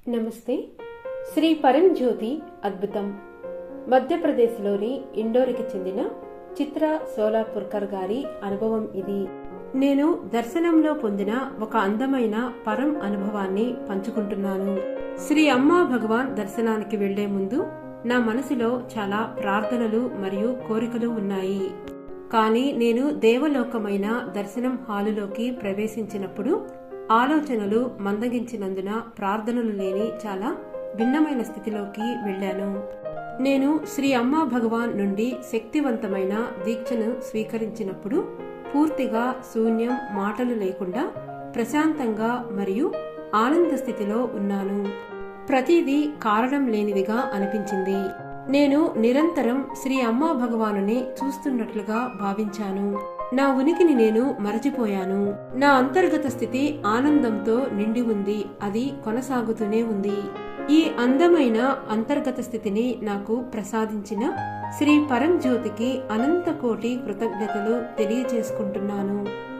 నమస్తే. శ్రీ పరంజ్యోతి అద్భుతం మధ్యప్రదేశ్లోని ఇండోర్కి చెందిన చిత్ర సోలాపుర్కర్ గారి అనుభవం ఇది. నేను దర్శనంలో పొందిన ఒక అందమైన పరం అనుభవాన్ని పంచుకుంటున్నాను. శ్రీ అమ్మా భగవాన్ దర్శనానికి వెళ్లే ముందు నా మనసులో చాలా ప్రార్థనలు మరియు కోరికలు ఉన్నాయి. కానీ నేను దేవలోకమైన దర్శనం హాలులోకి ప్రవేశించినప్పుడు ఆలోచనలు మందగించినందున ప్రార్థనలు లేని చాలా భిన్నమైన స్థితిలోకి వెళ్లాను. నేను శ్రీ అమ్మా భగవాన్ నుండి శక్తివంతమైన దీక్షను స్వీకరించినప్పుడు పూర్తిగా శూన్యం, మాటలు లేకుండా ప్రశాంతంగా మరియు ఆనంద స్థితిలో ఉన్నాను. ప్రతిదీ కారణం లేనిదిగా అనిపించింది. నేను నిరంతరం శ్రీ అమ్మా భగవానుని చూస్తున్నట్లుగా భావించాను. నా ఉనికిని నేను మరచిపోయాను. నా అంతర్గత స్థితి ఆనందంతో నిండి ఉంది. అది కొనసాగుతూనే ఉంది. ఈ అందమైన అంతర్గత స్థితిని నాకు ప్రసాదించిన శ్రీ పరంజ్యోతికి అనంత కోటి కృతజ్ఞతలు తెలియజేసుకుంటున్నాను.